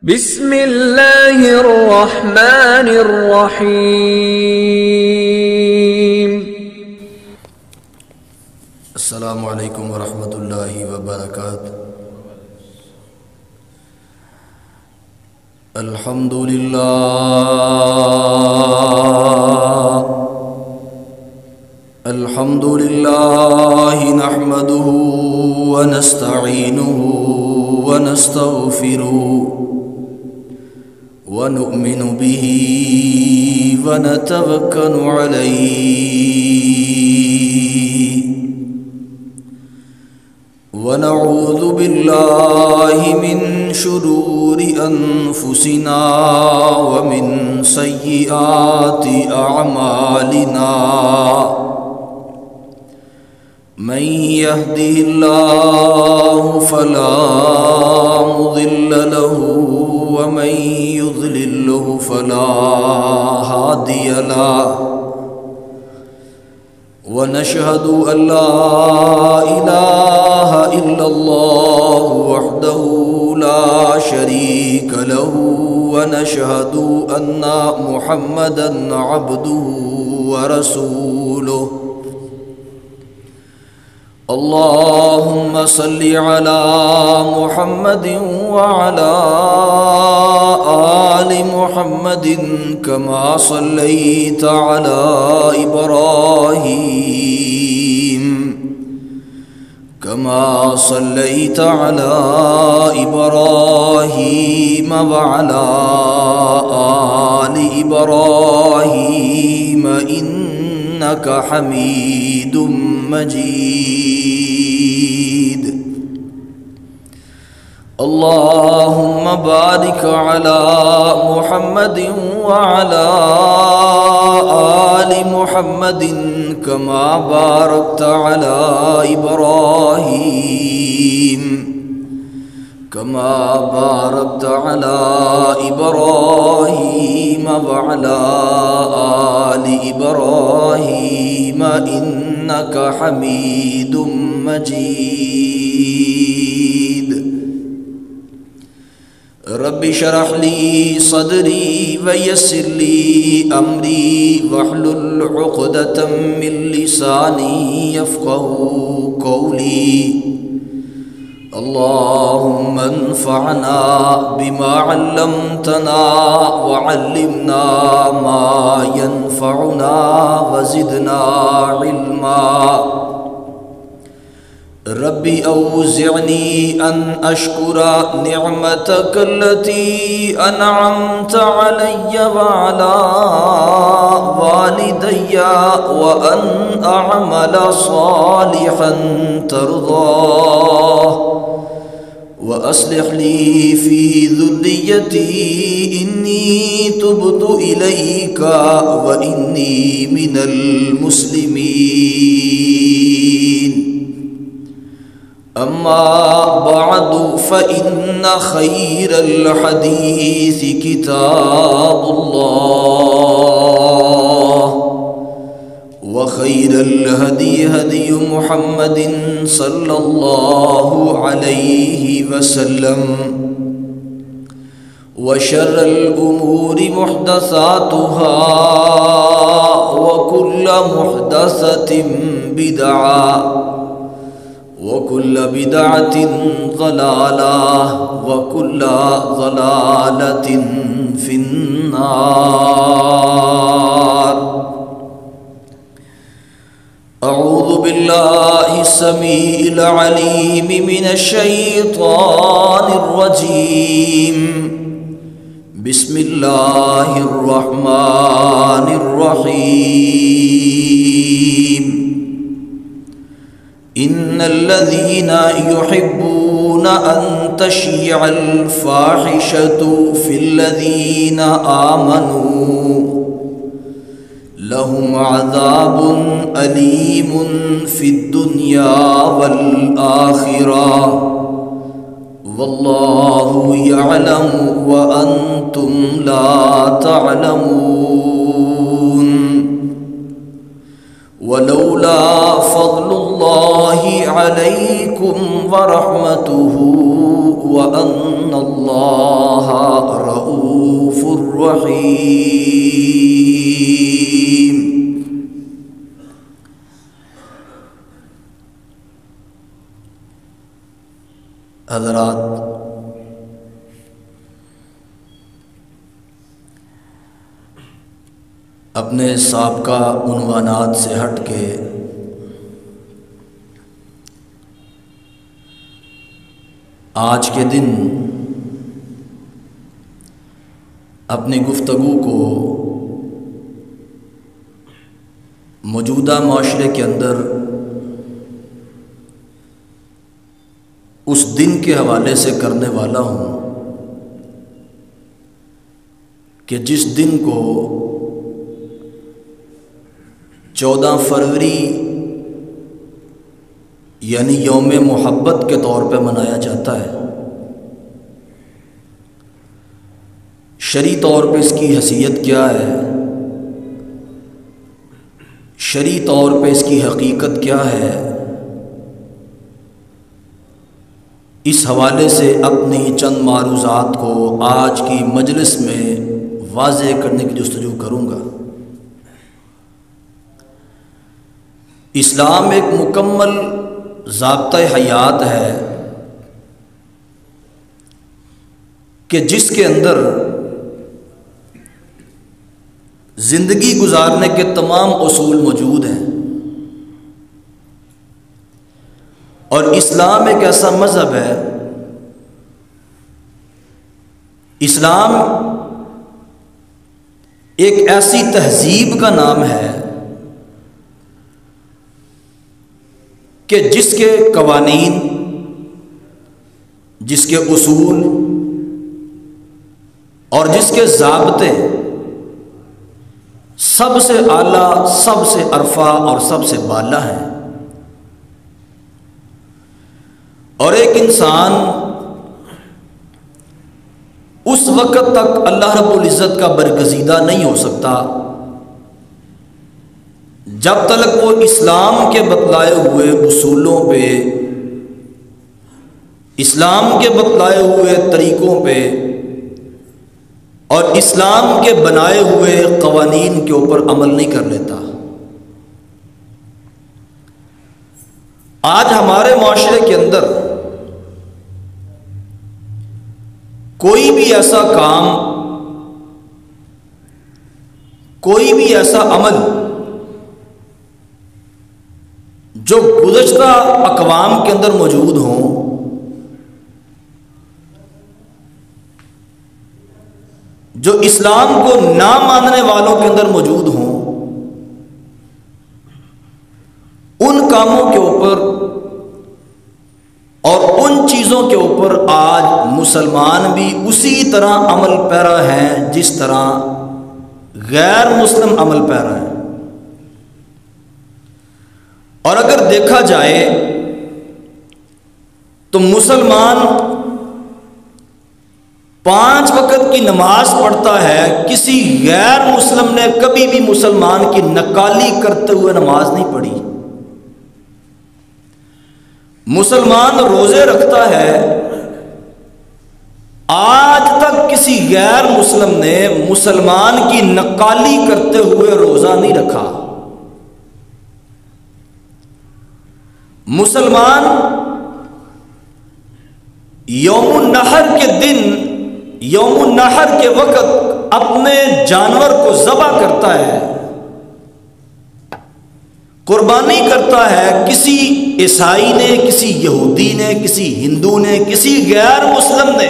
بسم اللہ الرحمن الرحیم۔ السلام علیکم ورحمۃ اللہ وبرکاتہ۔ الحمد للہ نحمده ونستعینه ونستغفره ونؤمن به ونتوکل علیہ ونعوذ باللہ من شرور انفسنا ومن سیئات اعمالنا من يهده الله فلا مضل له ومن يضلل فلا هادي له ونشهد أن لا إله إلا الله وحده لا شريك له ونشهد أن محمدا عبده ورسوله اللهم صل على محمد وعلى آل محمد كما صليت على إبراهيم وعلى آل إبراهيم إنك حميد مجيد اللهم بارك على محمد وعلى آل محمد كما باركت على إبراهيم وعلى آل إبراهيم إنك حميد مجيد رب اشرح لي صدري ويسر لي أمري واحلل عقدة من لساني يفقهوا قولي اللهم انفعنا بما علمتنا وعلمنا ما ينفعنا وزدنا علما رب أوزعني أن أشكر نعمتك التي أنعمت علي وعلى والدي وأن أعمل صالحا ترضاه وأصلح لي في ذريتي إني تبت إليك وإني من المسلمين أما بعد فإن خير الحديث كتاب الله وخير الهدي هدي محمد صلى الله عليه وسلم وشر الأمور محدثاتها وكل محدثة بدعة وكل بدعة ضلالة وكل ضلالة في النار أعوذ بالله السميع العليم من الشيطان الرجيم بسم الله الرحمن الرحيم إن الذين يحبون أن تشيع الفاحشة في الذين آمنوا لهم عذاب أليم في الدنيا والآخرة والله يعلم وأنتم لا تعلمون ولولا فضل الله عليكم ورحمته وأن الله الرحیم۔ حضرات، اپنے سابقہ عنوانات سے ہٹ کے آج کے دن اپنی گفتگو کو موجودہ معاشرے کے اندر اس دن کے حوالے سے کرنے والا ہوں کہ جس دن کو 14 فروری یعنی یوم محبت کے طور پہ منایا جاتا ہے۔ شرعی طور پہ اس کی حیثیت کیا ہے، شرعی طور پہ اس کی حقیقت کیا ہے، اس حوالے سے اپنی چند معروضات کو آج کی مجلس میں واضح کرنے کی جستجو کروں گا۔ اسلام ایک مکمل ضابطۂ حیات ہے کہ جس کے اندر زندگی گزارنے کے تمام اصول موجود ہیں، اور اسلام ایک ایسا مذہب ہے، اسلام ایک ایسی تہذیب کا نام ہے کہ جس کے قوانین، جس کے اصول اور جس کے ضابطے سب سے اعلیٰ، سب سے ارفع اور سب سے بالا ہیں۔ اور ایک انسان اس وقت تک اللہ رب العزت کا برگزیدہ نہیں ہو سکتا جب تک وہ اسلام کے بتلائے ہوئے اصولوں پہ، اسلام کے بتلائے ہوئے طریقوں پہ اور اسلام کے بنائے ہوئے قوانین کے اوپر عمل نہیں کر لیتا۔ آج ہمارے معاشرے کے اندر کوئی بھی ایسا کام، کوئی بھی ایسا عمل جو گزشتہ اقوام کے اندر موجود ہوں، جو اسلام کو نہ ماننے والوں کے اندر موجود ہوں، ان کاموں کے اوپر اور ان چیزوں کے اوپر آج مسلمان بھی اسی طرح عمل پیرا ہیں جس طرح غیر مسلم عمل پیرا ہیں۔ اور اگر دیکھا جائے تو مسلمان 5 وقت کی نماز پڑھتا ہے، کسی غیر مسلم نے کبھی بھی مسلمان کی نکالی کرتے ہوئے نماز نہیں پڑھی۔ مسلمان روزے رکھتا ہے، آج تک کسی غیر مسلم نے مسلمان کی نکالی کرتے ہوئے روزہ نہیں رکھا۔ مسلمان یوم النحر کے دن، یوم النحر کے وقت اپنے جانور کو ذبح کرتا ہے، قربانی کرتا ہے۔ کسی عیسائی نے، کسی یہودی نے، کسی ہندو نے، کسی غیر مسلم نے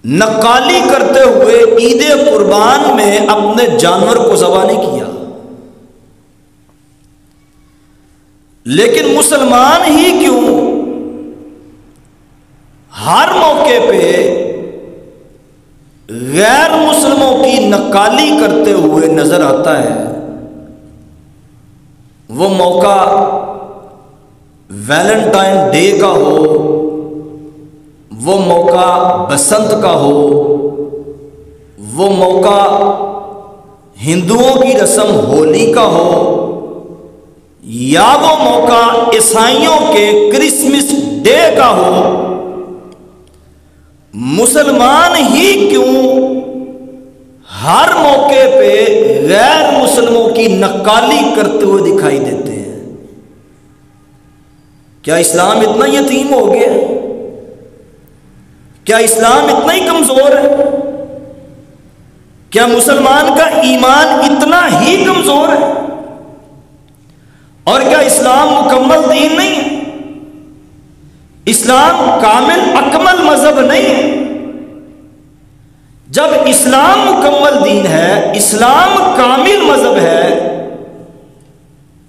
نقالی کرتے ہوئے عید قربان میں اپنے جانور کو ذبح نہیں کیا۔ لیکن مسلمان ہی کیوں ہر موقع پہ غیر مسلموں کی نقالی کرتے ہوئے نظر آتا ہے؟ وہ موقع ویلنٹائن ڈے کا ہو، وہ موقع بسنت کا ہو، وہ موقع ہندوؤں کی رسم ہولی کا ہو، یا وہ موقع عیسائیوں کے کرسمس ڈے کا ہو، مسلمان ہی کیوں ہر موقع پہ غیر مسلموں کی نقالی کرتے ہوئے دکھائی دیتے ہیں؟ کیا اسلام اتنا یتیم ہو گیا؟ کیا اسلام اتنا ہی کمزور ہے؟ کیا مسلمان کا ایمان اتنا ہی کمزور ہے؟ اور کیا اسلام مکمل دین نہیں ہے؟ اسلام کامل اکمل مذہب نہیں ہے؟ جب اسلام مکمل دین ہے، اسلام کامل مذہب ہے،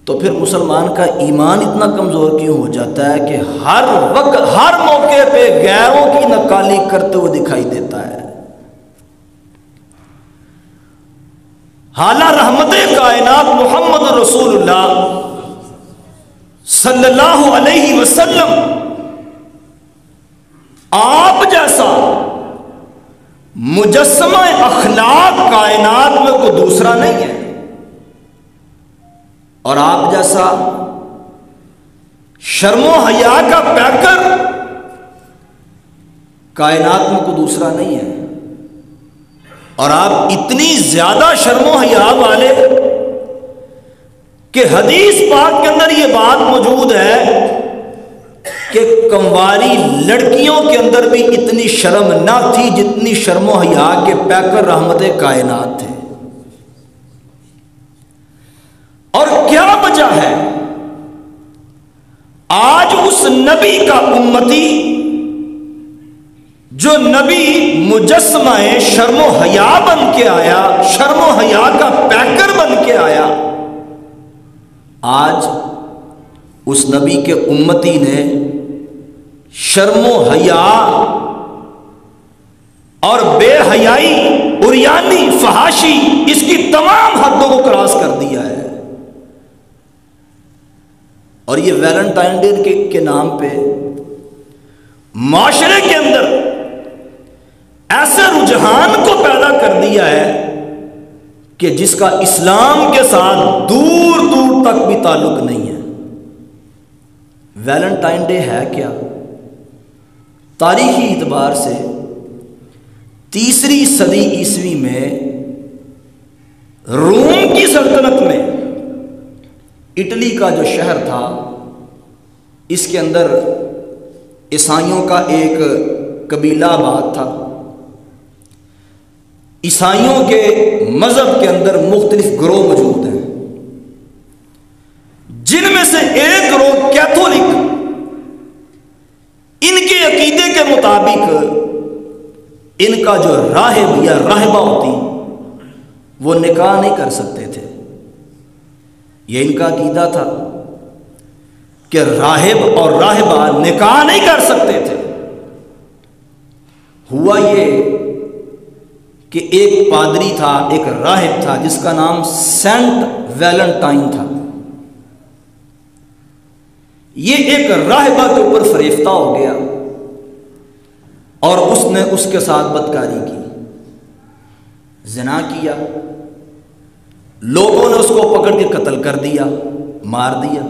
تو پھر مسلمان کا ایمان اتنا کمزور کیوں ہو جاتا ہے کہ ہر وقت ہر موقع پہ غیروں کی نقالی کرتے ہوئے دکھائی دیتا ہے؟ حالانکہ رحمت کائنات محمد رسول اللہ صلی اللہ علیہ وسلم آپ جیسا مجسمہ اخلاق کائنات میں کوئی دوسرا نہیں ہے، اور آپ جیسا شرم و حیا کا پیکر کائنات میں کوئی دوسرا نہیں ہے۔ اور آپ اتنی زیادہ شرم و حیا والے کہ حدیث پاک کے اندر یہ بات موجود ہے کہ کنواری لڑکیوں کے اندر بھی اتنی شرم نہ تھی جتنی شرم و حیا کے پیکر رحمت کائنات تھے۔ اور کیا وجہ ہے آج اس نبی کا امتی جو نبی مجسمہ شرم و حیا بن کے آیا، شرم و حیا کا پیکر بن کے آیا، آج اس نبی کے امتی نے شرم و حیا اور بے حیائی، عریانی، فحاشی، اس کی تمام حدوں کو کراس کر دیا ہے۔ اور یہ ویلنٹائن ڈے کے نام پہ معاشرے کے اندر ایسے رجحان کو پیدا کر دیا ہے کہ جس کا اسلام کے ساتھ دور دور تک بھی تعلق نہیں ہے۔ ویلنٹائن ڈے ہے کیا؟ تاریخی اعتبار سے 3 صدی عیسوی میں روم کی سلطنت میں اٹلی کا جو شہر تھا، اس کے اندر عیسائیوں کا ایک قبیلہ آباد تھا۔ عیسائیوں کے مذہب کے اندر مختلف گروہ موجود ہیں، جن میں سے ایک گروہ کیتھولک، ان کے عقیدے کے مطابق ان کا جو راہب یا راہبہ ہوتی وہ نکاح نہیں کر سکتے تھے۔ یہ ان کا عقیدہ تھا کہ راہب اور راہبہ نکاح نہیں کر سکتے تھے۔ ہوا یہ کہ ایک پادری تھا، ایک راہب تھا جس کا نام سینٹ ویلنٹائن تھا۔ یہ ایک راہبہ کے اوپر فریفتہ ہو گیا اور اس نے اس کے ساتھ بدکاری کی، زنا کیا۔ لوگوں نے اس کو پکڑ کے قتل کر دیا، مار دیا۔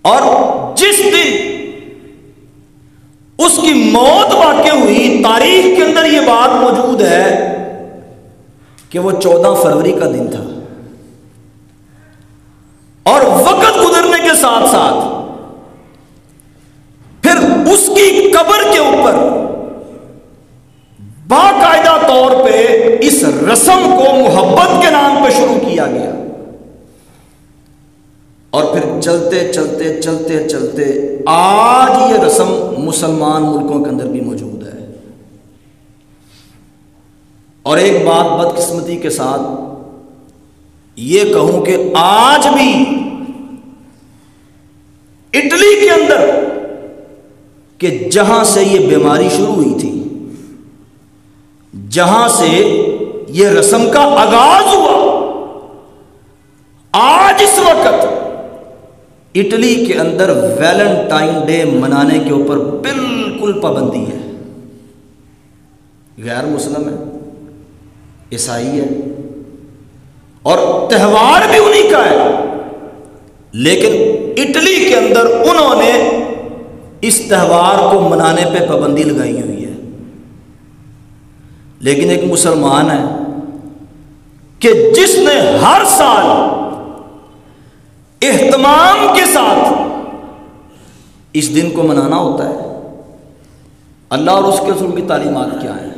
اور جس دن اس کی موت واقع ہوئی، تاریخ کے اندر یہ بات موجود ہے کہ وہ 14 فروری کا دن تھا، اور وقت گزرنے کے ساتھ ساتھ پھر اس کی قبر کے اوپر باقاعدہ طور پہ اس رسم کو محبت کے نام پہ شروع کیا گیا، اور پھر چلتے چلتے چلتے چلتے آج یہ رسم مسلمان ملکوں کے اندر بھی موجود ہے۔ اور ایک بات بدقسمتی کے ساتھ یہ کہوں کہ آج بھی اٹلی کے اندر کہ جہاں سے یہ بیماری شروع ہوئی تھی، جہاں سے یہ رسم کا آغاز ہوا، آج اس وقت اٹلی کے اندر ویلنٹائن ڈے منانے کے اوپر بالکل پابندی ہے۔ غیر مسلم ہے، عیسائی ہے، اور تہوار بھی انہی کا ہے، لیکن اٹلی کے اندر انہوں نے اس تہوار کو منانے پہ پابندی لگائی ہوئی ہے، لیکن ایک مسلمان ہے کہ جس نے ہر سال اہتمام کے ساتھ اس دن کو منانا ہوتا ہے۔ اللہ اور اس کے رسول کی تعلیمات کیا ہیں؟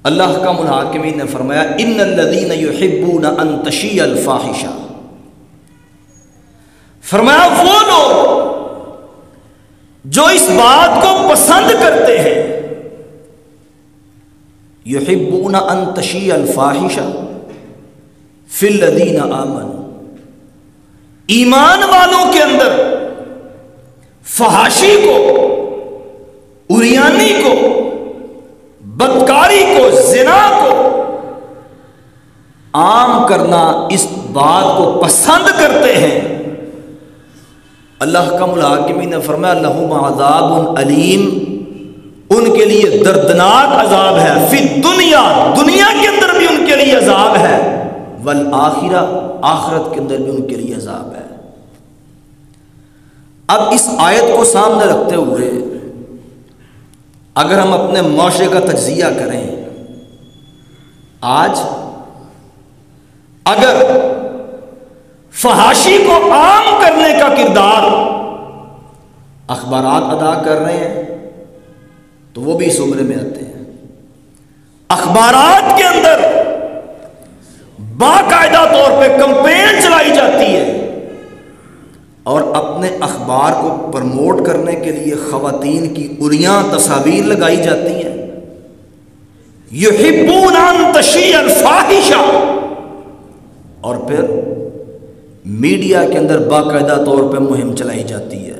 اللہ کا الحاکمین نے فرمایا ان الذین یحبون ان تشیع الفاحشہ، فرمایا وہ لوگ جو اس بات کو پسند کرتے ہیں، یحبون ان تشیع الفاحشہ فی الذین آمنوا، ایمان والوں کے اندر فحاشی کو، عریانی کو، بدکاری کو، زنا کو عام کرنا، اس بات کو پسند کرتے ہیں۔ اللہ کا الحاکمین نے فرمایا لہم عذاب علیم، ان کے لیے دردناک عذاب ہے، فی دنیا، دنیا کے اندر بھی ان کے لیے عذاب ہے، والآخرہ، آخرت کے اندر بھی ان کے لیے عذاب ہے۔ اب اس آیت کو سامنے رکھتے ہوئے اگر ہم اپنے معاشرے کا تجزیہ کریں، آج اگر فحاشی کو عام کرنے کا کردار اخبارات ادا کر رہے ہیں تو وہ بھی اس عمرے میں آتے ہیں۔ اخبارات کے اندر باقاعدہ طور پہ کمپین چلائی جاتی ہے اور اپنے اخبار کو پرموٹ کرنے کے لیے خواتین کی عریاں تصاویر لگائی جاتی ہیں۔ یحبون ان تشیع الفاحشہ، اور پھر میڈیا کے اندر باقاعدہ طور پہ مہم چلائی جاتی ہے،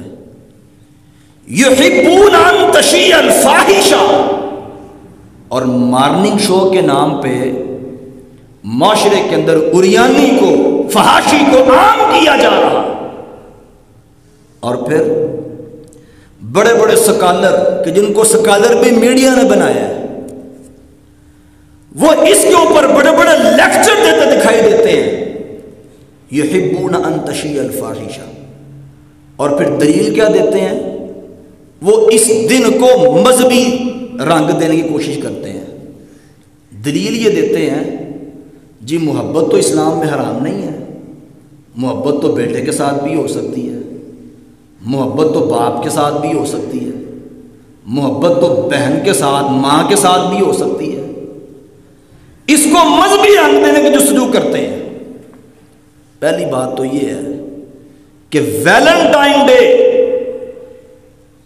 یحبون ان تشیع الفاحشہ، اور مارننگ شو کے نام پہ معاشرے کے اندر عریانی کو، فحاشی کو عام کیا جا رہا، اور پھر بڑے بڑے سکالر کہ جن کو سکالر بھی میڈیا نے بنایا ہے، وہ اس کے اوپر بڑے بڑے لیکچر دیتے دکھائی دیتے ہیں، یحبون ان تشیع الفاحشہ، اور پھر دلیل کیا دیتے ہیں؟ وہ اس دن کو مذہبی رنگ دینے کی کوشش کرتے ہیں۔ دلیل یہ دیتے ہیں جی محبت تو اسلام میں حرام نہیں ہے، محبت تو بیٹے کے ساتھ بھی ہو سکتی ہے، محبت تو باپ کے ساتھ بھی ہو سکتی ہے، محبت تو بہن کے ساتھ، ماں کے ساتھ بھی ہو سکتی ہے۔ اس کو مذہبی رنگ دینے کی جستجو کرتے ہیں۔ پہلی بات تو یہ ہے کہ ویلنٹائن ڈے،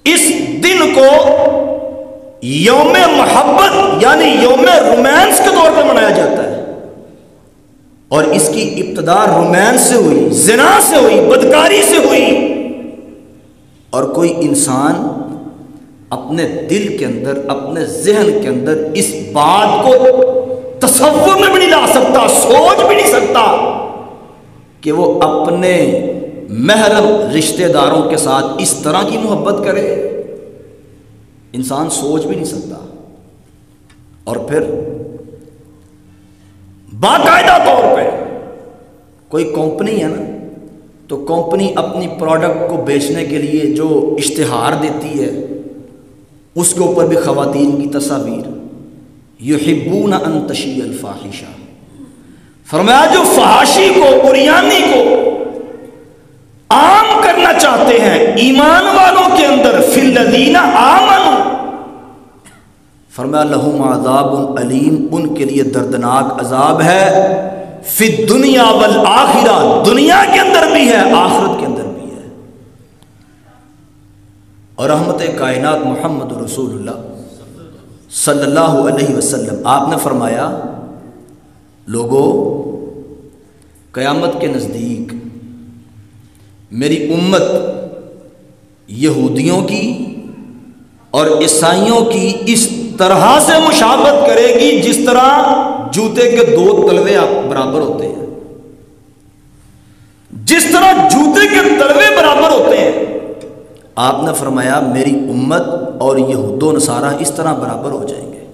اس دن کو یوم محبت یعنی یوم رومانس کے طور پہ منایا جاتا ہے، اور اس کی ابتدا رومانس سے ہوئی، زنا سے ہوئی، بدکاری سے ہوئی، اور کوئی انسان اپنے دل کے اندر، اپنے ذہن کے اندر اس بات کو تصور میں بھی نہیں لا سکتا، سوچ بھی نہیں سکتا کہ وہ اپنے محرم رشتہ داروں کے ساتھ اس طرح کی محبت کرے۔ انسان سوچ بھی نہیں سکتا۔ اور پھر باقاعدہ طور پہ کوئی کمپنی ہے نا، تو کمپنی اپنی پروڈکٹ کو بیچنے کے لیے جو اشتہار دیتی ہے اس کے اوپر بھی خواتین کی تصاویر، یحبون ان تشیع الفاحشہ، فرمایا جو فحاشی کو، عریانی کو عام کرنا چاہتے ہیں ایمان والوں کے اندر، فی الذین آمنوا، فرمایا لہم عذاب علیم، ان کے لیے دردناک عذاب ہے، فی الدنیا والآخرہ، دنیا کے اندر بھی ہے، آخرت کے اندر بھی ہے۔ اور رحمت کائنات محمد رسول اللہ صلی اللہ علیہ وسلم، آپ نے فرمایا لوگوں، قیامت کے نزدیک میری امت یہودیوں کی اور عیسائیوں کی اس طرح سے مشابہت کرے گی جس طرح جوتے کے دو تلوے برابر ہوتے ہیں، جس طرح جوتے کے تلوے برابر ہوتے ہیں۔ آپ نے فرمایا میری امت اور یہود و نصارہ اس طرح برابر ہو جائیں گے،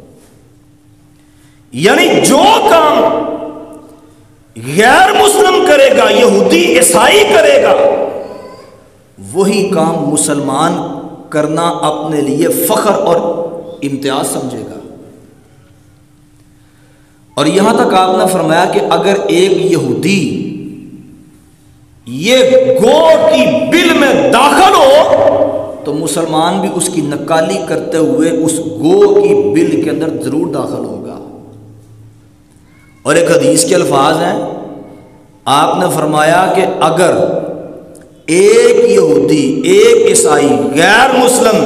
یعنی جو کام غیر مسلم کرے گا، یہودی عیسائی کرے گا، وہی کام مسلمان کرنا اپنے لیے فخر اور امتیاز سمجھے گا۔ اور یہاں تک آپ نے فرمایا کہ اگر ایک یہودی یہ گو کی بل میں داخل ہو تو مسلمان بھی اس کی نکالی کرتے ہوئے اس گو کی بل کے اندر ضرور داخل ہوگا۔ اور ایک حدیث کے الفاظ ہیں، آپ نے فرمایا کہ اگر ایک یہودی، ایک عیسائی، غیر مسلم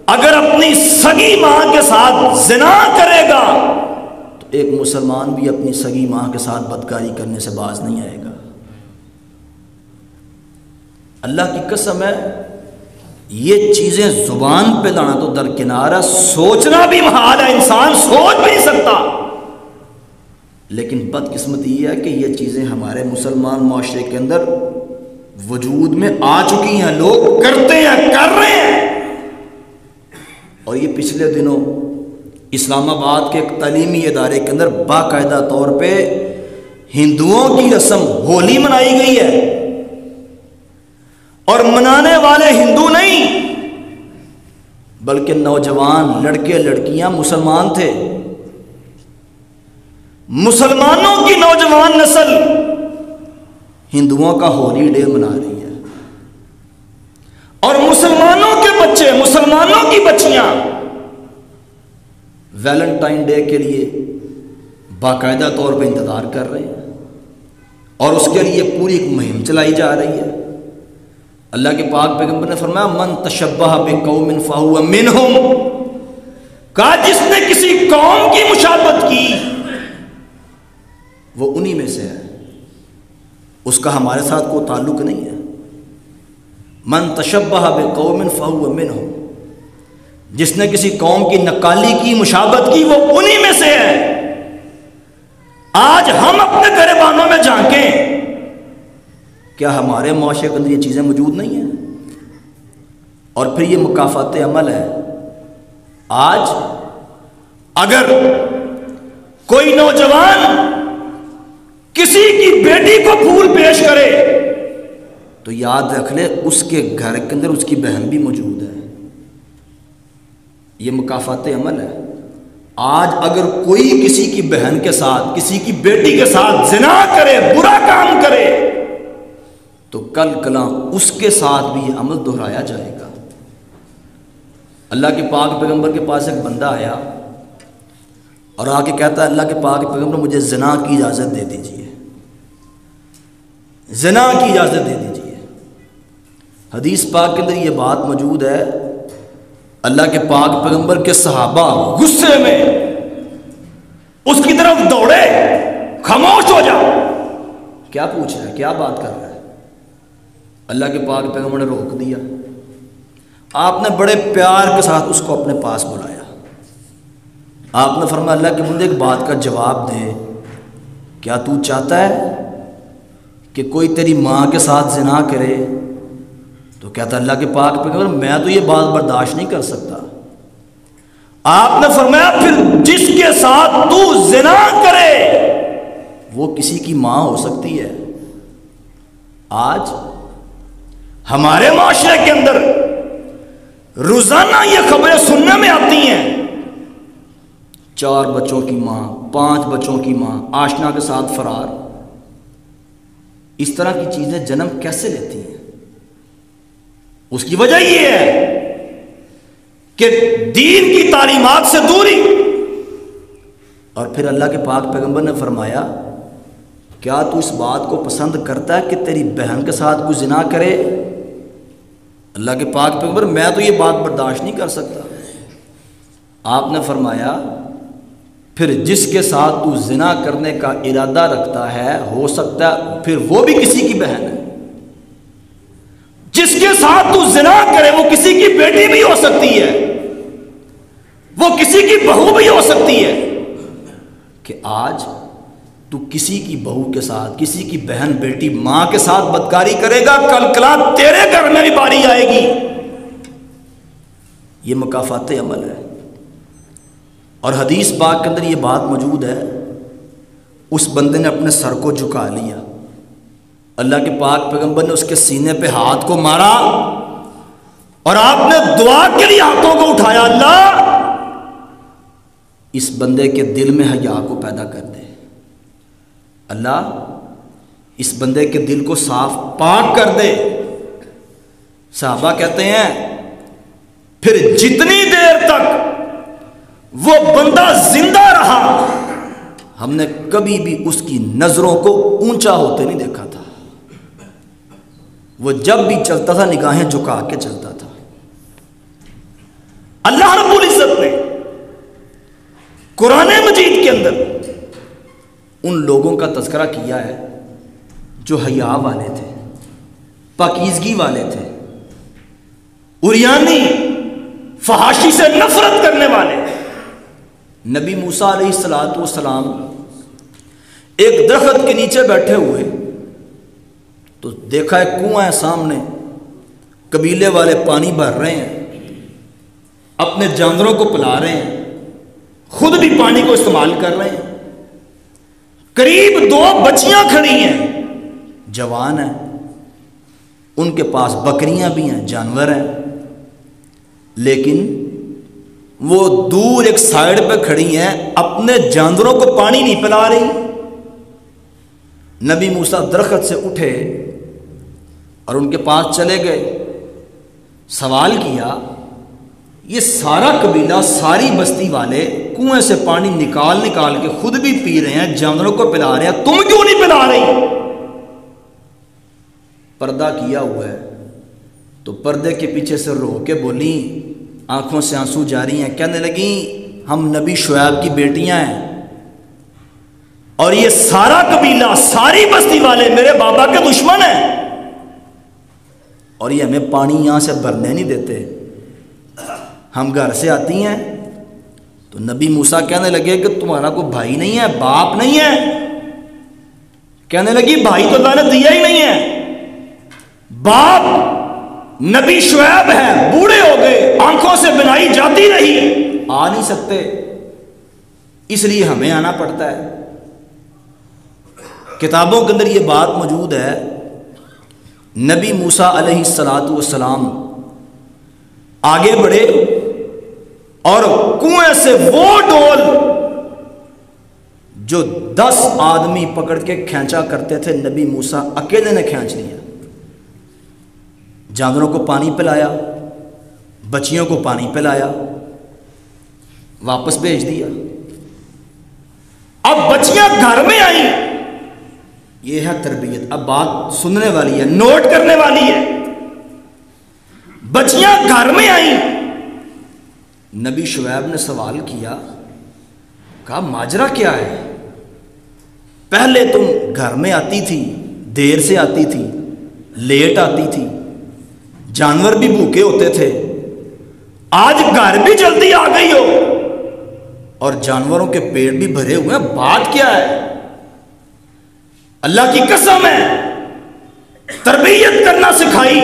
اگر اپنی سگی ماں کے ساتھ زنا کرے گا تو ایک مسلمان بھی اپنی سگی ماں کے ساتھ بدکاری کرنے سے باز نہیں آئے گا۔ اللہ کی قسم ہے، یہ چیزیں زبان پہ لانا تو درکنار ہے، سوچنا بھی محال ہے، انسان سوچ بھی نہیں سکتا۔ لیکن بدقسمتی یہ ہے کہ یہ چیزیں ہمارے مسلمان معاشرے کے اندر وجود میں آ چکی ہیں، لوگ کرتے ہیں، کر رہے ہیں۔ اور یہ پچھلے دنوں اسلام آباد کے ایک تعلیمی ادارے کے اندر باقاعدہ طور پہ ہندوؤں کی رسم ہولی منائی گئی ہے، اور منانے والے ہندو نہیں بلکہ نوجوان لڑکے لڑکیاں مسلمان تھے۔ مسلمانوں کی نوجوان نسل ہندوؤں کا ہولی ڈے منا رہی ہے، اور مسلمانوں کے بچے، مسلمانوں کی بچیاں ویلنٹائن ڈے کے لیے باقاعدہ طور پہ انتظار کر رہے ہیں، اور اس کے لیے پوری ایک مہم چلائی جا رہی ہے۔ اللہ کے پاک پیغمبر نے فرمایا من تشبہ بقوم فہو منہم، کہا جس نے کسی قوم کی مشابہت کی وہ انہی میں سے ہے، اس کا ہمارے ساتھ کوئی تعلق نہیں ہے۔ من تشبہ بقوم فہو منہم، جس نے کسی قوم کی نقالی کی، مشابہت کی، وہ انہی میں سے ہے۔ آج ہم اپنے گریبانوں میں جھانکیں، کیا ہمارے معاشرے کے اندر یہ چیزیں موجود نہیں ہیں؟ اور پھر یہ مکافات عمل ہے۔ آج اگر کوئی نوجوان کسی کی بیٹی کو پھول پیش کرے تو یاد رکھ لے اس کے گھر کے اندر اس کی بہن بھی موجود ہے۔ یہ مکافات عمل ہے۔ آج اگر کوئی کسی کی بہن کے ساتھ، کسی کی بیٹی کے ساتھ زنا کرے، برا کام کرے، تو کل کلاں اس کے ساتھ بھی یہ عمل دہرایا جائے گا۔ اللہ کے پاک پیغمبر کے پاس ایک بندہ آیا اور آ کے کہتا ہے اللہ کے پاک پیغمبر مجھے زنا کی اجازت دے دیجیے، زنا کی اجازت دے دیجیے۔ حدیث پاک کے اندر یہ بات موجود ہے، اللہ کے پاک پیغمبر کے صحابہ غصے میں اس کی طرف دوڑے، خاموش ہو جاؤ، کیا پوچھ رہا ہے، کیا بات کر رہا ہے؟ اللہ کے پاک پیغمبر نے روک دیا۔ آپ نے بڑے پیار کے ساتھ اس کو اپنے پاس بلایا۔ آپ نے فرمایا اللہ کے بندے ایک بات کا جواب دے، کیا تو چاہتا ہے کہ کوئی تیری ماں کے ساتھ زنا کرے؟ تو کہتا اللہ کے پاک پیغمبر میں تو یہ بات برداشت نہیں کر سکتا۔ آپ نے فرمایا پھر جس کے ساتھ تو زنا کرے وہ کسی کی ماں ہو سکتی ہے۔ آج ہمارے معاشرے کے اندر روزانہ یہ خبریں سننے میں آتی ہیں، 4 بچوں کی ماں، 5 بچوں کی ماں آشنا کے ساتھ فرار۔ اس طرح کی چیزیں جنم کیسے لیتی ہیں؟ اس کی وجہ یہ ہے کہ دین کی تعلیمات سے دوری۔ اور پھر اللہ کے پاک پیغمبر نے فرمایا کیا تو اس بات کو پسند کرتا ہے کہ تیری بہن کے ساتھ کوئی زنا کرے؟ اللہ کے پاک پیغمبر میں تو یہ بات برداشت نہیں کر سکتا۔ آپ نے فرمایا پھر جس کے ساتھ تو زنا کرنے کا ارادہ رکھتا ہے ہو سکتا ہے پھر وہ بھی کسی کی بہن ہے۔ جس کے ساتھ تو زنا کرے وہ کسی کی بیٹی بھی ہو سکتی ہے، وہ کسی کی بہو بھی ہو سکتی ہے۔ کہ آج تو کسی کی بہو کے ساتھ، کسی کی بہن بیٹی ماں کے ساتھ بدکاری کرے گا، کل کلا تیرے گھر میں بھی باری آئے گی۔ یہ مکافات عمل ہے۔ اور حدیث پاک کے اندر یہ بات موجود ہے، اس بندے نے اپنے سر کو جھکا لیا، اللہ کے پاک پیغمبر نے اس کے سینے پہ ہاتھ کو مارا اور آپ نے دعا کے لیے ہاتھوں کو اٹھایا، اللہ اس بندے کے دل میں حیا کو پیدا کر دے، اللہ اس بندے کے دل کو صاف پاک کر دے۔ صحابہ کہتے ہیں پھر جتنی دیر تک وہ بندہ زندہ رہا ہم نے کبھی بھی اس کی نظروں کو اونچا ہوتے نہیں دیکھا تھا، وہ جب بھی چلتا تھا نگاہیں جھکا کے چلتا تھا۔ اللہ رب العزت نے قرآن مجید کے اندر ان لوگوں کا تذکرہ کیا ہے جو حیا والے تھے، پاکیزگی والے تھے، عریانی فحاشی سے نفرت کرنے والے۔ نبی موسیٰ علیہ السلام ایک درخت کے نیچے بیٹھے ہوئے تو دیکھا ایک کنواں ہے سامنے، قبیلے والے پانی بھر رہے ہیں، اپنے جانوروں کو پلا رہے ہیں، خود بھی پانی کو استعمال کر رہے ہیں۔ قریب 2 بچیاں کھڑی ہیں، جوان ہیں، ان کے پاس بکریاں بھی ہیں، جانور ہیں، لیکن وہ دور ایک سائیڈ پہ کھڑی ہیں، اپنے جانوروں کو پانی نہیں پلا رہی۔ نبی موسیٰ درخت سے اٹھے اور ان کے پاس چلے گئے، سوال کیا یہ سارا قبیلہ، ساری بستی والے کنویں سے پانی نکال کے خود بھی پی رہے ہیں، جانوروں کو پلا رہے ہیں، تم کیوں نہیں پلا رہی؟ پردہ کیا ہوا ہے تو پردے کے پیچھے سے رو کے بولی، آنکھوں سے آنسو جاری ہیں، کہنے لگی ہم نبی شعیب کی بیٹیاں ہیں اور یہ سارا قبیلہ، ساری بستی والے میرے بابا کے دشمن ہیں اور یہ ہمیں پانی یہاں سے بھرنے نہیں دیتے۔ ہم گھر سے آتی ہیں تو نبی موسیٰ کہنے لگے کہ تمہارا کوئی بھائی نہیں ہے، باپ نہیں ہے؟ کہنے لگی بھائی تو اللہ نے دیا ہی نہیں ہے، باپ نبی شعیب ہے، بوڑھے ہو گئے، آنکھوں سے بنائی جاتی رہی، آ نہیں سکتے، اس لیے ہمیں آنا پڑتا ہے۔ کتابوں کے اندر یہ بات موجود ہے، نبی موسیٰ علیہ السلام آگے بڑھے اور کنویں سے وہ ڈول جو 10 آدمی پکڑ کے کھینچا کرتے تھے، نبی موسیٰ اکیلے نے کھینچ لیا، جانوروں کو پانی پلایا، بچیوں کو پانی پلایا، واپس بھیج دیا۔ اب بچیاں گھر میں آئیں، یہ ہے تربیت۔ اب بات سننے والی ہے، نوٹ کرنے والی ہے۔ بچیاں گھر میں آئیں، نبی شعیب نے سوال کیا، کہا ماجرا کیا ہے؟ پہلے تم گھر میں آتی تھی، دیر سے آتی تھی، لیٹ آتی تھی، جانور بھی بھوکے ہوتے تھے، آج گھر بھی جلدی آ گئی ہو اور جانوروں کے پیٹ بھی بھرے ہوئے ہیں، بات کیا ہے؟ اللہ کی قسم ہے تربیت کرنا سکھائی۔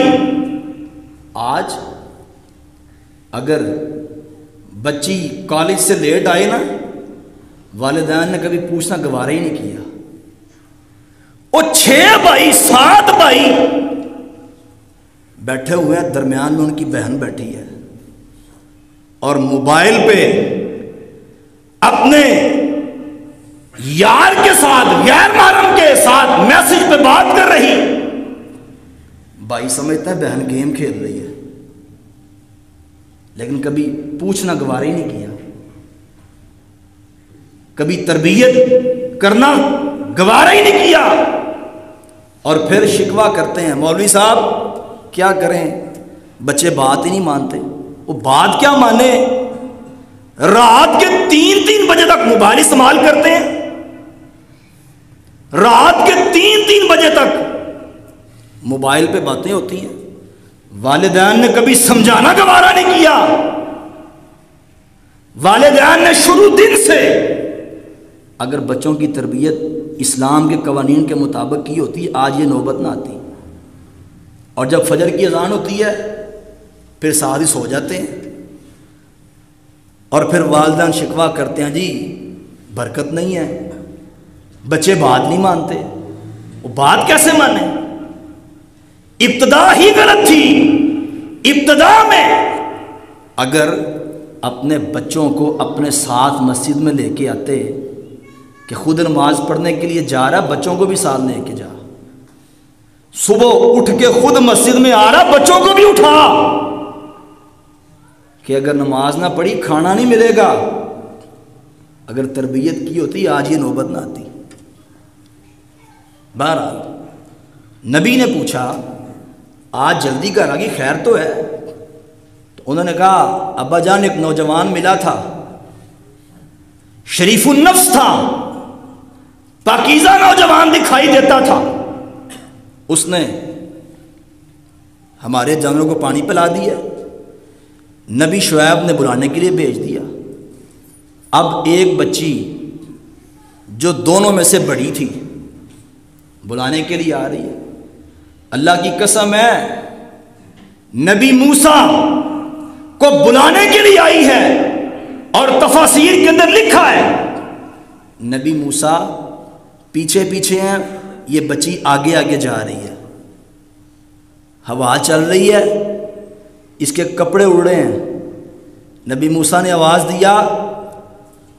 آج اگر بچی کالج سے لیٹ آئے نا، والدین نے کبھی پوچھنا گوارا ہی نہیں کیا۔ وہ 6 بھائی 7 بھائی بیٹھے ہوئے ہیں، درمیان میں ان کی بہن بیٹھی ہے اور موبائل پہ اپنے یار کے ساتھ، غیر محرم کے ساتھ میسج پہ بات کر رہی۔ بھائی سمجھتا ہے بہن گیم کھیل رہی ہے، لیکن کبھی پوچھنا گوارا ہی نہیں کیا، کبھی تربیت کرنا گوارا ہی نہیں کیا، اور پھر شکوہ کرتے ہیں مولوی صاحب کیا کریں، بچے بات ہی نہیں مانتے۔ وہ بات کیا مانے؟ رات کے 3 بجے تک موبائل استعمال کرتے ہیں، رات کے 3 بجے تک موبائل پہ باتیں ہوتی ہیں۔ والدین نے کبھی سمجھانا گوارا نہیں کیا، والدین نے شروع دن سے اگر بچوں کی تربیت اسلام کے قوانین کے مطابق کی ہوتی، آج یہ نوبت نہ آتی۔ اور جب فجر کی اذان ہوتی ہے پھر ساتھ ہی سو جاتے ہیں، اور پھر والدین شکوہ کرتے ہیں جی برکت نہیں ہے، بچے بات نہیں مانتے۔ وہ بات کیسے مانے؟ ابتدا ہی غلط تھی، ابتدا میں اگر اپنے بچوں کو اپنے ساتھ مسجد میں لے کے آتے کہ خود نماز پڑھنے کے لیے جا رہا، بچوں کو بھی ساتھ لے کے جا، صبح اٹھ کے خود مسجد میں آ رہا، بچوں کو بھی اٹھا، کہ اگر نماز نہ پڑھی کھانا نہیں ملے گا۔ اگر تربیت کی ہوتی آج یہ نوبت نہ آتی۔ بہرحال نبی نے پوچھا آج جلدی گھر آ گئی، خیر تو ہے؟ تو انہوں نے کہا ابا جان ایک نوجوان ملا تھا، شریف النفس تھا، پاکیزہ نوجوان دکھائی دیتا تھا، اس نے ہمارے جانوروں کو پانی پلا دیا۔ نبی شعیب نے بلانے کے لیے بھیج دیا۔ اب ایک بچی جو دونوں میں سے بڑی تھی بلانے کے لیے آ رہی ہے۔ اللہ کی قسم ہے نبی موسیٰ کو بلانے کے لیے آئی ہے، اور تفاسیر کے اندر لکھا ہے نبی موسیٰ پیچھے پیچھے ہیں، یہ بچی آگے آگے جا رہی ہے، ہوا چل رہی ہے، اس کے کپڑے اڑ رہے ہیں۔ نبی موسیٰ نے آواز دیا،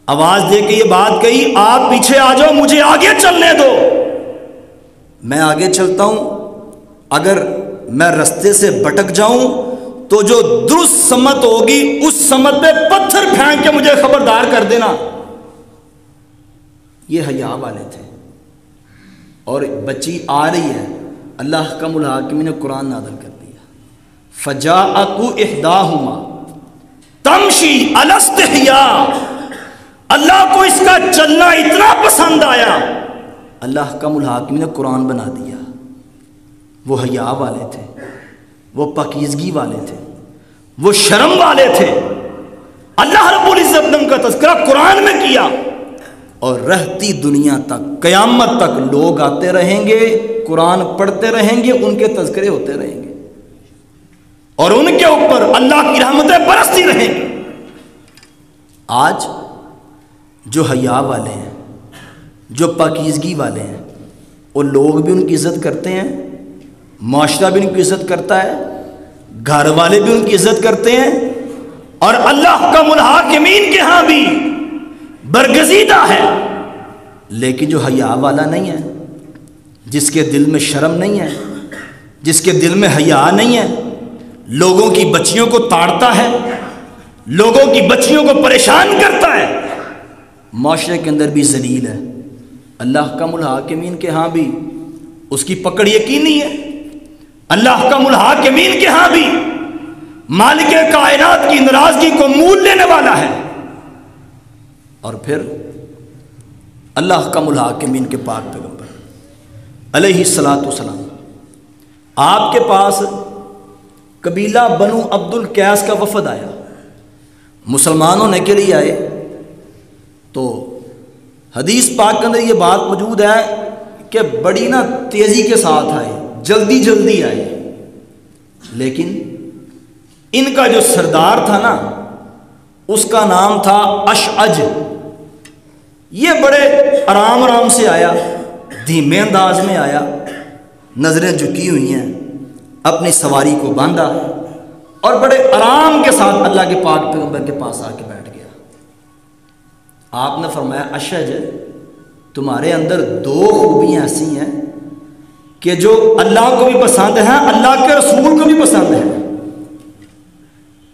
آواز دے کے یہ بات کہی آپ پیچھے آ جاؤ، مجھے آگے چلنے دو، میں آگے چلتا ہوں، اگر میں رستے سے بھٹک جاؤں تو جو درست سمت ہوگی اس سمت پہ پتھر پھینک کے مجھے خبردار کر دینا۔ یہ حیا والے تھے، اور بچی آ رہی ہے، اللہ حکم الحاکمین نے قرآن نازل کر دیا، فجاءت احداہما تمشی علی استحیاء، اللہ کو اس کا چلنا اتنا پسند آیا، اللہ حکم الحاکمین نے قرآن بنا دیا۔ وہ حیا والے تھے، وہ پاکیزگی والے تھے، وہ شرم والے تھے۔ اللہ رب العزت نے ان کا تذکرہ قرآن میں کیا، اور رہتی دنیا تک قیامت تک لوگ آتے رہیں گے، قرآن پڑھتے رہیں گے، ان کے تذکرے ہوتے رہیں گے، اور ان کے اوپر اللہ کی رحمتیں برستی رہیں گی۔ آج جو حیا والے ہیں، جو پاکیزگی والے ہیں، وہ لوگ بھی ان کی عزت کرتے ہیں، معاشرہ بھی ان کی عزت کرتا ہے، گھر والے بھی ان کی عزت کرتے ہیں، اور اللہ حکم الحاکمین کے ہاں بھی برگزیدہ ہے۔ لیکن جو حیا والا نہیں ہے، جس کے دل میں شرم نہیں ہے، جس کے دل میں حیا نہیں ہے، لوگوں کی بچیوں کو تاڑتا ہے، لوگوں کی بچیوں کو پریشان کرتا ہے، معاشرے کے اندر بھی ذلیل ہے، اللہ حکم الحاکمین کے ہاں بھی اس کی پکڑ یقینی ہے، اللہ حکم الحاکمین کے ہاں بھی مالک کائنات کی ناراضگی کو مول لینے والا ہے۔ اور پھر اللہ حکم الحاکمین کے پاک پیغمبر علیہ الصلاۃ والسلام، آپ کے پاس قبیلہ بنو عبد القیس کا وفد آیا، مسلمان ہونے کے لیے آئے، تو حدیث پاک کے اندر یہ بات موجود ہے کہ بڑی تیزی کے ساتھ آئے، جلدی جلدی آئے، لیکن ان کا جو سردار تھا نا، اس کا نام تھا اشعج۔ یہ بڑے آرام آرام سے آیا، دھیمے انداز میں آیا، نظریں جھکی ہوئی ہیں، اپنی سواری کو باندھا، اور بڑے آرام کے ساتھ اللہ کے پاک پیغمبر کے پاس آ کے بیٹھ گیا۔ آپ نے فرمایا اشعج، تمہارے اندر دو خوبیاں ایسی ہیں کہ جو اللہ کو بھی پسند ہیں، اللہ کے رسول کو بھی پسند ہیں۔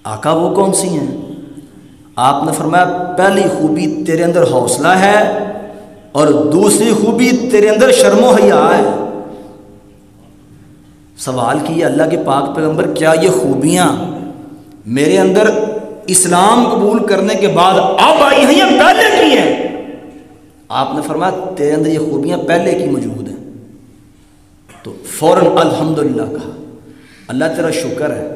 آقا وہ کون سی ہیں؟ آپ نے فرمایا پہلی خوبی تیرے اندر حوصلہ ہے، اور دوسری خوبی تیرے اندر شرم و حیا ہے۔ سوال کیا اللہ کے پاک پیغمبر، کیا یہ خوبیاں میرے اندر اسلام قبول کرنے کے بعد اب آئی ہیں یا پہلے کی ہیں؟ آپ نے فرمایا تیرے اندر یہ خوبیاں پہلے کی موجود ہیں۔ تو فوراً الحمدللہ کہا، اللہ تیرا شکر ہے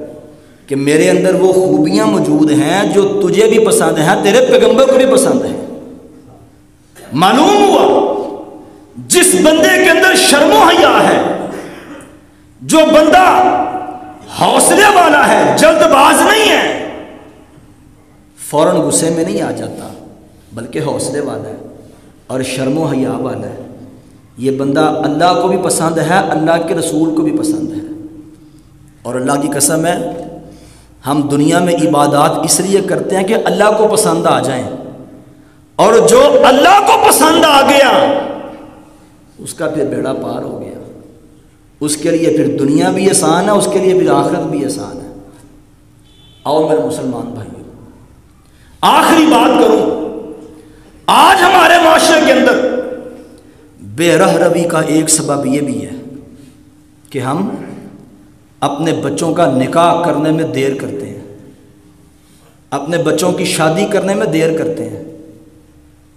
کہ میرے اندر وہ خوبیاں موجود ہیں جو تجھے بھی پسند ہیں، تیرے پیغمبر کو بھی پسند ہیں۔ معلوم ہوا جس بندے کے اندر شرم و حیا ہے، جو بندہ حوصلے والا ہے، جلد باز نہیں ہے، فوراً غصے میں نہیں آ جاتا، بلکہ حوصلے والا ہے اور شرم و حیا والا ہے، یہ بندہ اللہ کو بھی پسند ہے، اللہ کے رسول کو بھی پسند ہے۔ اور اللہ کی قسم ہے ہم دنیا میں عبادات اس لیے کرتے ہیں کہ اللہ کو پسند آ جائیں، اور جو اللہ کو پسند آ گیا اس کا پھر بیڑا پار ہو گیا، اس کے لیے پھر دنیا بھی آسان ہے، اس کے لیے پھر آخرت بھی آسان ہے۔ اور میرے مسلمان بھائیوں، آخری بات کروں، آج ہمارے معاشرے کے اندر بے رہ روی کا ایک سبب یہ بھی ہے کہ ہم اپنے بچوں کا نکاح کرنے میں دیر کرتے ہیں، اپنے بچوں کی شادی کرنے میں دیر کرتے ہیں،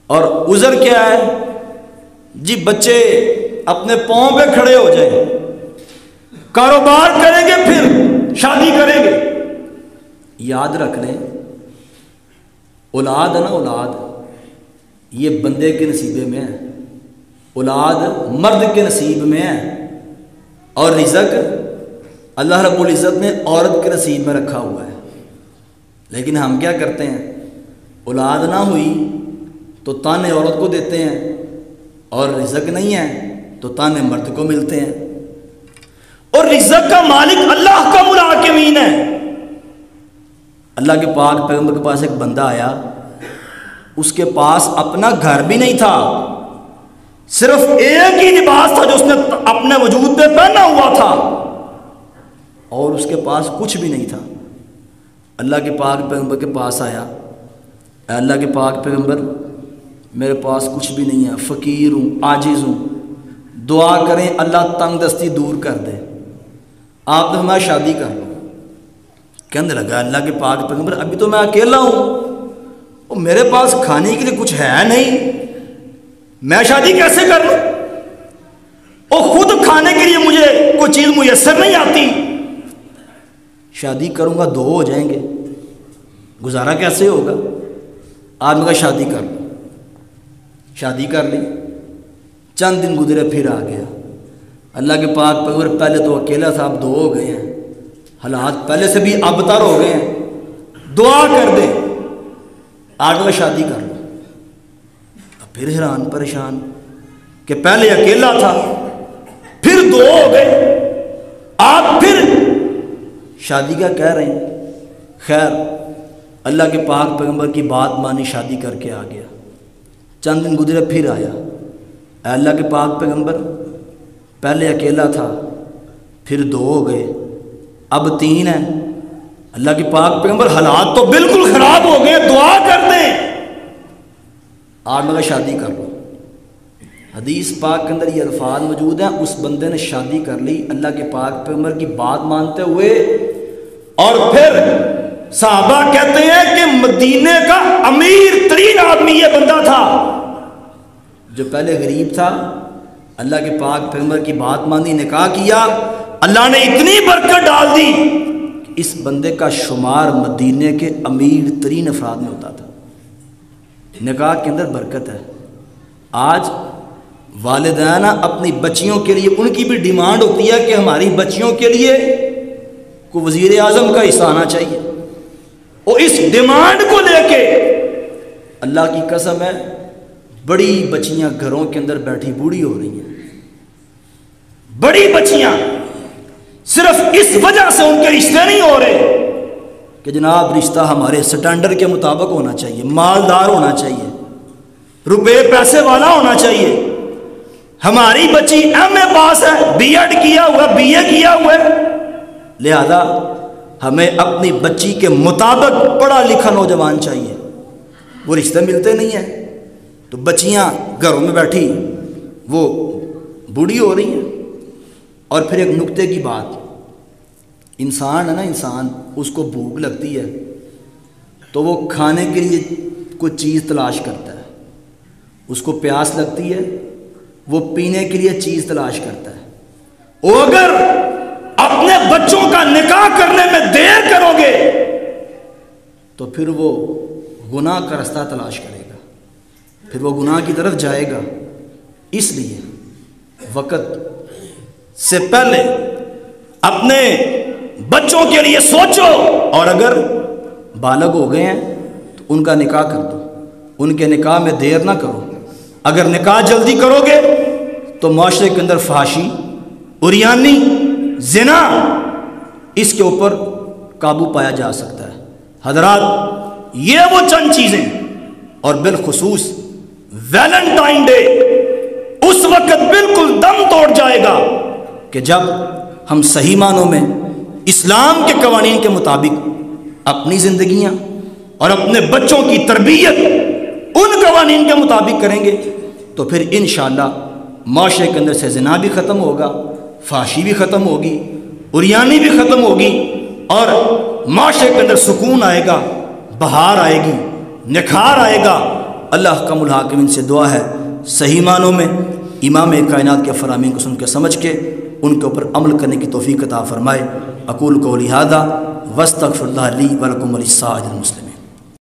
اور عذر کیا ہے جی؟ بچے اپنے پاؤں پہ کھڑے ہو جائیں، کاروبار کریں گے پھر شادی کریں گے۔ یاد رکھ لیں، اولاد ہے نا، اولاد یہ بندے کے نصیبے میں ہے، اولاد مرد کے نصیب میں ہے، اور رزق اللہ رب العزت نے عورت کے نصیب میں رکھا ہوا ہے۔ لیکن ہم کیا کرتے ہیں؟ اولاد نہ ہوئی تو تانے عورت کو دیتے ہیں، اور رزق نہیں ہے تو تانے مرد کو ملتے ہیں، اور رزق کا مالک اللہ کا ملاکمین ہے۔ اللہ کے پاک پیغمبر کے پاس ایک بندہ آیا، اس کے پاس اپنا گھر بھی نہیں تھا، صرف ایک ہی لباس تھا جو اس نے اپنے وجود پہ پہنا ہوا تھا، اور اس کے پاس کچھ بھی نہیں تھا۔ اللہ کے پاک پیغمبر کے پاس آیا، اے اللہ کے پاک پیغمبر، میرے پاس کچھ بھی نہیں ہے، فقیر ہوں، عاجز ہوں، دعا کریں اللہ تنگ دستی دور کر دے، آپ نے ہماری شادی کر لو۔ کہنے لگا اللہ کے پاک پیغمبر، ابھی تو میں اکیلا ہوں، اور میرے پاس کھانے کے لیے کچھ ہے نہیں، میں شادی کیسے کر لوں؟ اور خود کھانے کے لیے مجھے کوئی چیز میسر نہیں آتی، شادی کروں گا دو ہو جائیں گے، گزارا کیسے ہوگا؟ آدمی کا شادی کر لو، شادی کر لی، چند دن گزرے پھر آ گیا، اللہ کے پاک پیغمبر پہلے تو اکیلا تھا، اب دو ہو گئے ہیں، حالات پہلے سے بھی ابتر ہو گئے ہیں، دعا کر دے، آدمی کا شادی کر لو۔ اب پھر حیران پریشان کہ پہلے اکیلا تھا، پھر دو ہو گئے، آپ پھر شادی کا کہہ رہے ہیں؟ خیر، اللہ کے پاک پیغمبر کی بات مانی، شادی کر کے آ گیا، چند دن گزرے پھر آیا، اے اللہ کے پاک پیغمبر، پہلے اکیلا تھا، پھر دو ہو گئے، اب تین ہیں، اللہ کے پاک پیغمبر حالات تو بالکل خراب ہو گئے، دعا کر دیں، آج میں شادی کر لو۔ حدیث پاک کے اندر یہ الفاظ موجود ہیں، اس بندے نے شادی کر لی اللہ کے پاک پیغمبر کی بات مانتے ہوئے، اور پھر صحابہ کہتے ہیں کہ مدینے کا امیر ترین آدمی یہ بندہ تھا، جو پہلے غریب تھا، اللہ کے پاک پیغمبر کی بات مانی، نکاح کیا، اللہ نے اتنی برکت ڈال دی کہ اس بندے کا شمار مدینے کے امیر ترین افراد میں ہوتا تھا۔ نکاح کے اندر برکت ہے۔ آج والدین اپنی بچیوں کے لیے، ان کی بھی ڈیمانڈ ہوتی ہے کہ ہماری بچیوں کے لیے کوئی وزیر اعظم کا حصہ آنا چاہیے، اور اس ڈیمانڈ کو لے کے اللہ کی قسم ہے بڑی بچیاں گھروں کے اندر بیٹھی بوڑھی ہو رہی ہیں، بڑی بچیاں، صرف اس وجہ سے ان کے رشتے نہیں ہو رہے کہ جناب رشتہ ہمارے سٹینڈرڈ کے مطابق ہونا چاہیے، مالدار ہونا چاہیے، روپے پیسے والا ہونا چاہیے۔ ہماری بچی ایم اے پاس ہے، بی ایڈ کیا ہوا، بی اے کیا ہوا ہے، لہذا ہمیں اپنی بچی کے مطابق پڑھا لکھا نوجوان چاہیے، وہ رشتے ملتے نہیں ہیں، تو بچیاں گھروں میں بیٹھی وہ بوڑھی ہو رہی ہیں۔ اور پھر ایک نکتے کی بات، انسان ہے نا، انسان اس کو بھوک لگتی ہے تو وہ کھانے کے لیے کوئی چیز تلاش کرتا ہے، اس کو پیاس لگتی ہے وہ پینے کے لیے چیز تلاش کرتا ہے، اور اگر اپنے بچوں کا نکاح کرنے میں دیر کرو گے تو پھر وہ گناہ کا رستہ تلاش کرے گا، پھر وہ گناہ کی طرف جائے گا۔ اس لیے وقت سے پہلے اپنے بچوں کے لیے سوچو، اور اگر بالغ ہو گئے ہیں تو ان کا نکاح کر دو، ان کے نکاح میں دیر نہ کرو۔ اگر نکاح جلدی کرو گے تو معاشرے کے اندر فحاشی، عریانی، زنا، اس کے اوپر قابو پایا جا سکتا ہے۔ حضرات، یہ وہ چند چیزیں، اور بالخصوص ویلنٹائن ڈے اس وقت بالکل دم توڑ جائے گا کہ جب ہم صحیح معنوں میں اسلام کے قوانین کے مطابق اپنی زندگیاں اور اپنے بچوں کی تربیت ان قوانین کے مطابق کریں گے تو پھر انشاءاللہ معاشرے کے اندر سے زنا بھی ختم ہوگا، فحاشی بھی ختم ہوگی، عریانی بھی ختم ہوگی، اور معاشرے کے اندر سکون آئے گا، بہار آئے گی، نکھار آئے گا۔ اللہ حکم الحاکمین سے دعا ہے صحیح معنوں میں امام کائنات کے فرامین کو سن کے سمجھ کے ان کے اوپر عمل کرنے کی توفیق عطا فرمائے۔ اقول قولی ھذا واستغفر اللہ لی ولکم ولسائر المسلمین۔